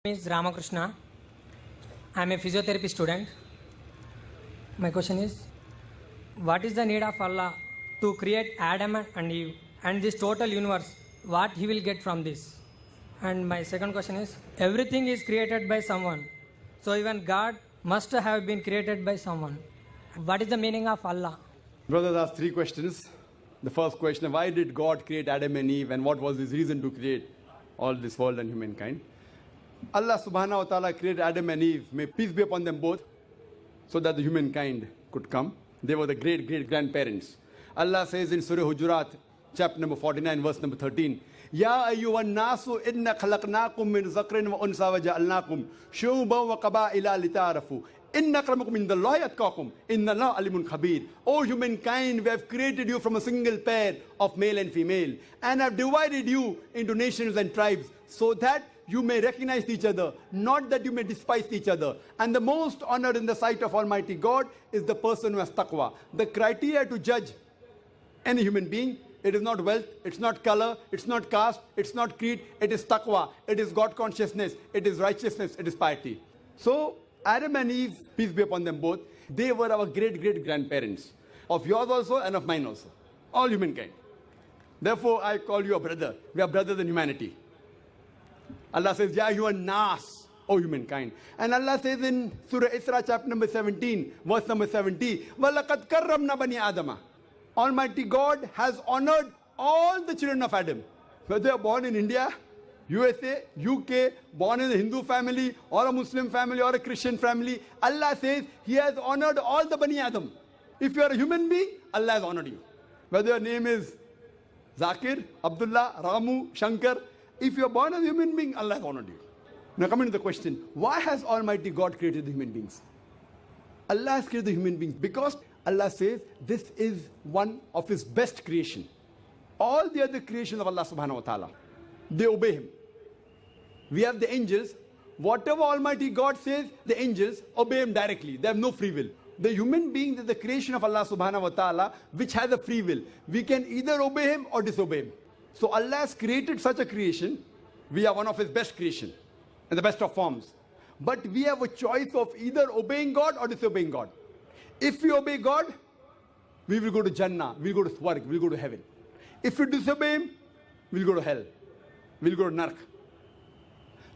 name is Ramakrishna. I am a physiotherapy student. My question is, what is the need of Allah to create Adam and Eve and this total universe? What he will get from this? And my second question is, everything is created by someone. So even God must have been created by someone. What is the meaning of Allah? Brothers asked three questions. The first question, why did God create Adam and Eve and what was his reason to create all this world and humankind? Allah subhanahu wa ta'ala created Adam and Eve, may peace be upon them both, so that the humankind could come. They were the great-great-grandparents. Allah says in Surah Hujurat, chapter number 49, verse number 13, Ya ayyuhan nasu inna khalaqnakum min zakrin wa unsa wa ja'alnakum shu'uban wa qaba'ila lita'arafu. Inna akramakum indallahi atqakum. Inna Allah alimun khabir. O humankind, we have created you from a single pair of male and female and have divided you into nations and tribes so that you may recognize each other, not that you may despise each other. And the most honored in the sight of Almighty God is the person who has taqwa. The criteria to judge any human being, it is not wealth, it's not color, it's not caste, it's not creed, it is taqwa, it is God consciousness, it is righteousness, it is piety. So Adam and Eve, peace be upon them both, they were our great-great-grandparents, of yours also and of mine also, all humankind. Therefore, I call you a brother. We are brothers in humanity. Allah says, Ya ayyuhan nas, O humankind. And Allah says in Surah Isra, chapter number 17, verse number 70, وَلَقَدْ كَرَّمْنَا بَنِي آدَمَ. Almighty God has honored all the children of Adam. Whether they are born in India, USA, UK, born in a Hindu family, or a Muslim family, or a Christian family, Allah says He has honored all the Bani Adam. If you are a human being, Allah has honored you. Whether your name is Zakir, Abdullah, Ramu, Shankar, if you are born as a human being, Allah has honored you. Now coming to the question, why has Almighty God created the human beings? Allah has created the human beings because Allah says this is one of His best creation. All the other creations of Allah subhanahu wa ta'ala, they obey Him. We have the angels. Whatever Almighty God says, the angels obey Him directly. They have no free will. The human being is the creation of Allah subhanahu wa ta'ala, which has a free will. We can either obey Him or disobey Him. So Allah has created such a creation. We are one of His best creation, in the best of forms. But we have a choice of either obeying God or disobeying God. If we obey God, we will go to Jannah, we will go to Swarg, we will go to heaven. If we disobey Him, we will go to hell, we will go to Nark.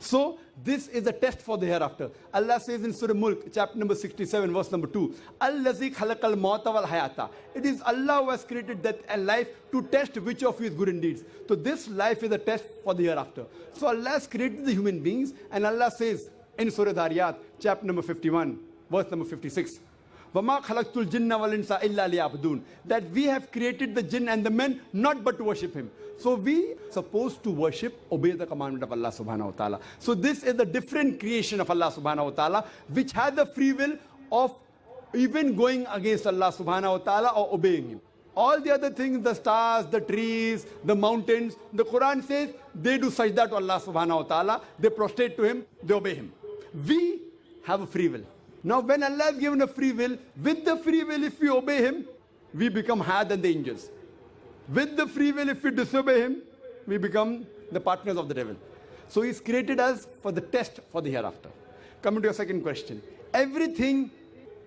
So this is a test for the hereafter. Allah says in Surah Mulk, chapter number 67, verse number 2, Allazi khalaqal mauta wal hayata. It is Allah who has created death and life to test which of you is good in deeds. So this life is a test for the hereafter. So Allah has created the human beings, and Allah says in Surah Dhariyat, chapter number 51, verse number 56, وَمَا خَلَقْتُ الْجِنَّ وَالْإِنسَ إِلَّا لِيَعْبُدُونَ. That we have created the jinn and the men not but to worship Him. So we are supposed to worship, obey the commandment of Allah subhanahu wa ta'ala. So this is the different creation of Allah subhanahu wa ta'ala, which has the free will of even going against Allah subhanahu wa ta'ala or obeying Him. All the other things, the stars, the trees, the mountains, the Quran says they do sajda to Allah subhanahu wa ta'ala, they prostrate to Him, they obey Him. We have a free will. Now when Allah has given a free will, with the free will if we obey Him, we become higher than the angels. With the free will if we disobey Him, we become the partners of the devil. So He's created us for the test for the hereafter. Coming to your second question. Everything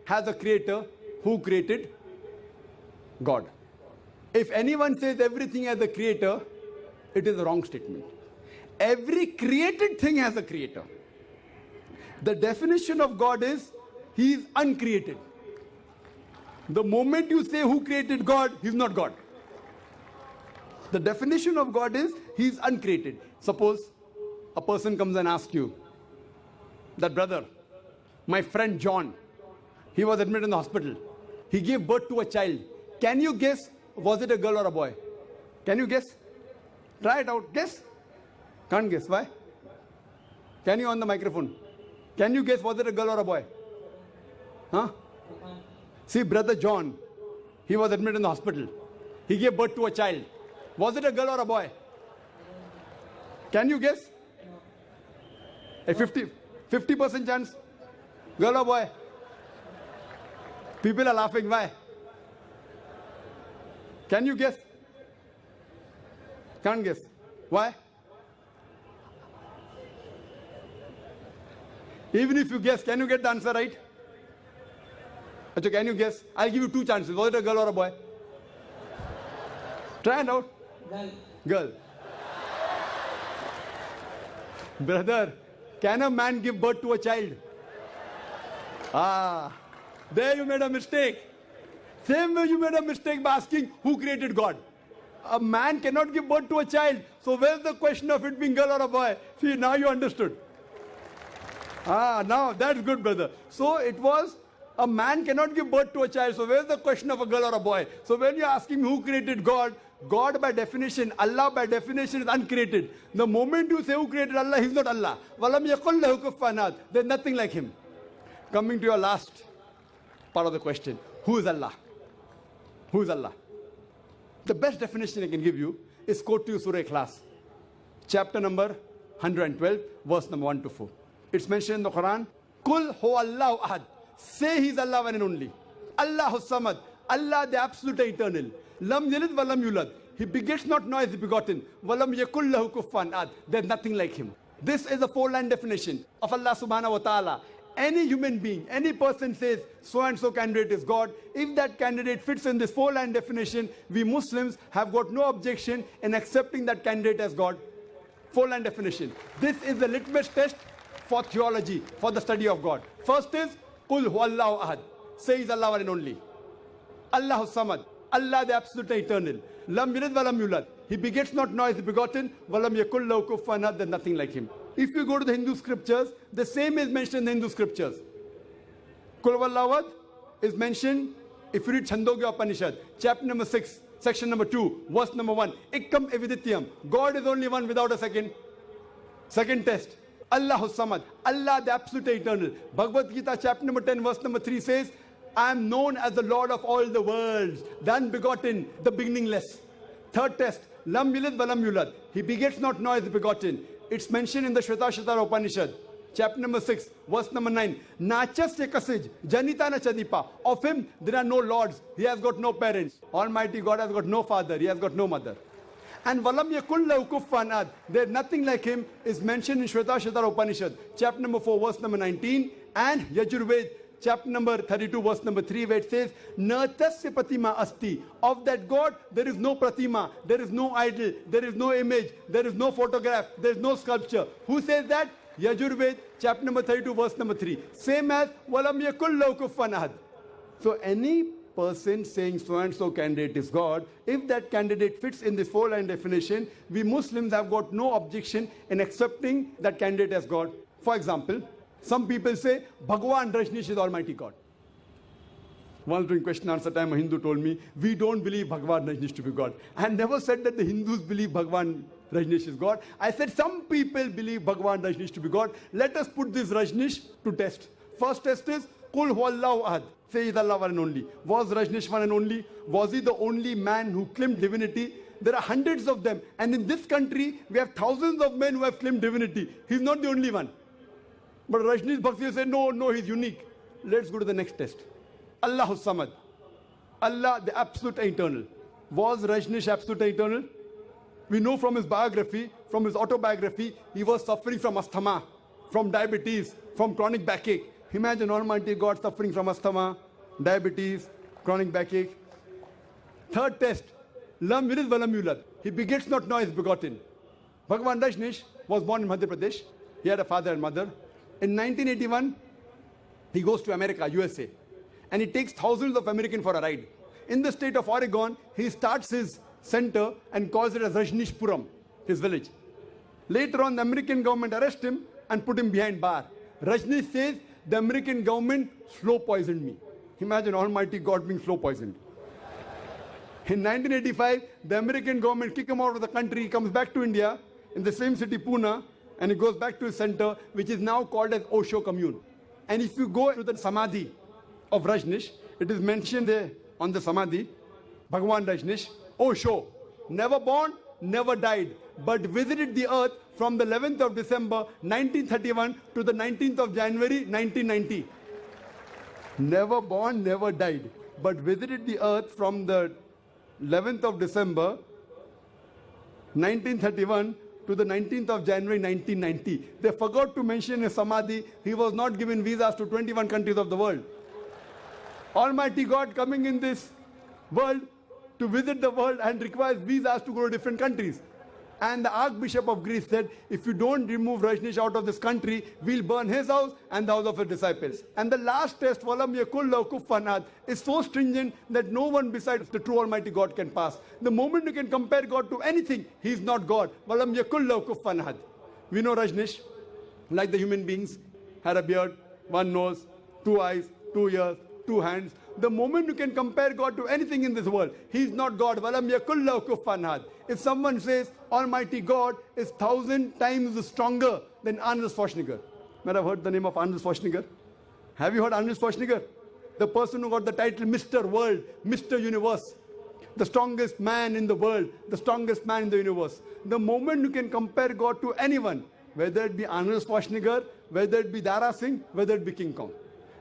has a creator. Who created? God. If anyone says everything has a creator, it is a wrong statement. Every created thing has a creator. The definition of God is He is uncreated. The moment you say who created God, He's not God. The definition of God is He is uncreated. Suppose a person comes and asks you, that brother, my friend John, he was admitted in the hospital. He gave birth to a child. Can you guess, was it a girl or a boy? Can you guess? Try it out. Guess? Can't guess. Why? Can you on the microphone? Can you guess, was it a girl or a boy? Huh? See, brother John, he was admitted in the hospital. He gave birth to a child. Was it a girl or a boy? Can you guess? A 50% chance? Girl or boy? People are laughing. Why? Can you guess? Can't guess. Why? Even if you guess, can you get the answer right? Achha, can you guess? I'll give you two chances. Was it a girl or a boy? Try it out. Girl. Brother, can a man give birth to a child? There you made a mistake. Same way you made a mistake by asking who created God. A man cannot give birth to a child. So where's the question of it being girl or a boy? See, now you understood. Now that's good, brother. So it was a man cannot give birth to a child. So where's the question of a girl or a boy? So when you're asking who created God, God by definition, Allah by definition is uncreated. The moment you say who created Allah, he's not Allah. وَلَمْ يَقُلْ لَهُ كُفُوًا أَحَدٌ. There's nothing like him. Coming to your last part of the question. Who is Allah? Who is Allah? The best definition I can give you is quote to you Surah Ikhlas. Chapter number 112, verse number 1 to 4. It's mentioned in the Quran. Kul huwallahu ahad. Say he's Allah one and only. Allahu samad. Allah the absolute eternal. Lam yalid wa lam yulad. He begets not nor is he begotten. Walam yakul lahu kufuwan ahad. There's nothing like him. This is a four-line definition of Allah subhanahu wa ta'ala. Any human being, any person says so and so candidate is God. If that candidate fits in this four-line definition, we Muslims have got no objection in accepting that candidate as God. Four-line definition. This is the litmus test for theology, for the study of God. First is Qul huwallahu ahad. Say he's Allah one and only. Allahu samad. Allah the absolute eternal. Lam yalid wa lam yulad. He begets not nor is he begotten. Walam yakul lahu kufuwan ahad. There's nothing like him. If you go to the Hindu scriptures, the same is mentioned in the Hindu scriptures. Kul huwallahu ahad is mentioned if you read Chandogya Upanishad, chapter number 6, section number 2, verse number 1. Ikkam evidityam. God is only one without a second. Second test. Allahu samad. Allah the absolute eternal. Bhagavad Gita chapter number 10, verse number 3 says, I am known as the Lord of all the worlds, the unbegotten, the beginningless. Third test. Lam yalid wa lam yulad. He begets not nor is he begotten. It's mentioned in the Shvetasvatara Upanishad, chapter number 6, verse number 9. Nachasya kasij, janita na chadipa. Of him there are no lords. He has got no parents. Almighty God has got no father. He has got no mother. And walam yakul lahu kufuwan ahad. There's nothing like him is mentioned in Shvetasvatara Upanishad, chapter number 4, verse number 19. And Yajurved, chapter number 32, verse number 3, where it says, Natasya pratima asti. Of that God, there is no pratima, there is no idol, there is no image, there is no photograph, there is no sculpture. Who says that? Yajurved, chapter number 32, verse number 3. Same as, walam yakul lahu kufuwan ahad. So any person saying so and so candidate is God, if that candidate fits in this four-line definition, we Muslims have got no objection in accepting that candidate as God. For example, some people say Bhagwan Rajneesh is Almighty God. Once during question answer time, a Hindu told me, we don't believe Bhagwan Rajneesh to be God. I had never said that the Hindus believe Bhagwan Rajneesh is God. I said some people believe Bhagwan Rajneesh to be God. Let us put this Rajneesh to test. First test is Qul huwallahu ahad. Say he's Allah one and only. Was Rajneesh one and only? Was he the only man who claimed divinity? There are hundreds of them. And in this country, we have thousands of men who have claimed divinity. He's not the only one. But Rajneesh Bhaksi said, no, he's unique. Let's go to the next test. Allahu samad. Allah the absolute eternal. Was Rajneesh absolute eternal? We know from his biography, from his autobiography, he was suffering from asthma, from diabetes, from chronic backache. Imagine Almighty God suffering from asthma, diabetes, chronic backache. Third test. Lam yalid wa lam yulad. He begets not nor is begotten. Bhagwan Rajneesh was born in Madhya Pradesh. He had a father and mother. In 1981, he goes to America, USA, and he takes thousands of Americans for a ride. In the state of Oregon, he starts his center and calls it as Rajneeshpuram, his village. Later on, the American government arrests him and put him behind bar. Rajneesh says, the American government slow poisoned me. Imagine Almighty God being slow poisoned. In 1985, the American government kicked him out of the country. He comes back to India in the same city, Pune, and he goes back to his center, which is now called as Osho Commune. And if you go to the Samadhi of Rajneesh, it is mentioned there on the Samadhi, Bhagwan Rajneesh, Osho, never born, never died, but visited the earth from the 11th of December 1931 to the 19th of January 1990. Never born, never died, but visited the earth from the 11th of December 1931 to the 19th of January 1990. They forgot to mention in Samadhi, he was not given visas to 21 countries of the world. Almighty God coming in this world to visit the world and requires visas to go to different countries. And the Archbishop of Greece said, if you don't remove Rajneesh out of this country, we'll burn his house and the house of his disciples. And the last test, Walam yakul lahu kufuwan ahad, is so stringent that no one besides the true Almighty God can pass. The moment you can compare God to anything, he is not God. Walam yakul lahu kufuwan ahad. We know Rajneesh, like the human beings, had a beard, one nose, two eyes, 2 ears, 2 hands. The moment you can compare God to anything in this world, he is not God. Walam yakul lahu kufuwan ahad. If someone says Almighty God is 1,000 times stronger than Arnold Schwarzenegger. Might have heard the name of Arnold Schwarzenegger? Have you heard Arnold Schwarzenegger? The person who got the title Mr. World, Mr. Universe. The strongest man in the world, the strongest man in the universe. The moment you can compare God to anyone, whether it be Arnold Schwarzenegger, whether it be Dara Singh, whether it be King Kong,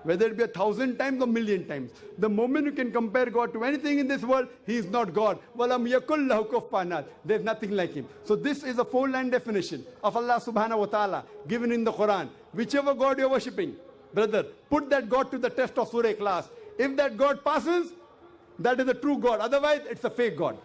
whether it be 1,000 times or 1,000,000 times. The moment you can compare God to anything in this world, he is not God. Walam yakul lahu kufuwan ahad. There's nothing like him. So this is a 4-line definition of Allah subhanahu wa ta'ala given in the Quran. Whichever God you're worshipping, brother, put that God to the test of Surah Ikhlas. If that God passes, that is the true God. Otherwise, it's a fake God.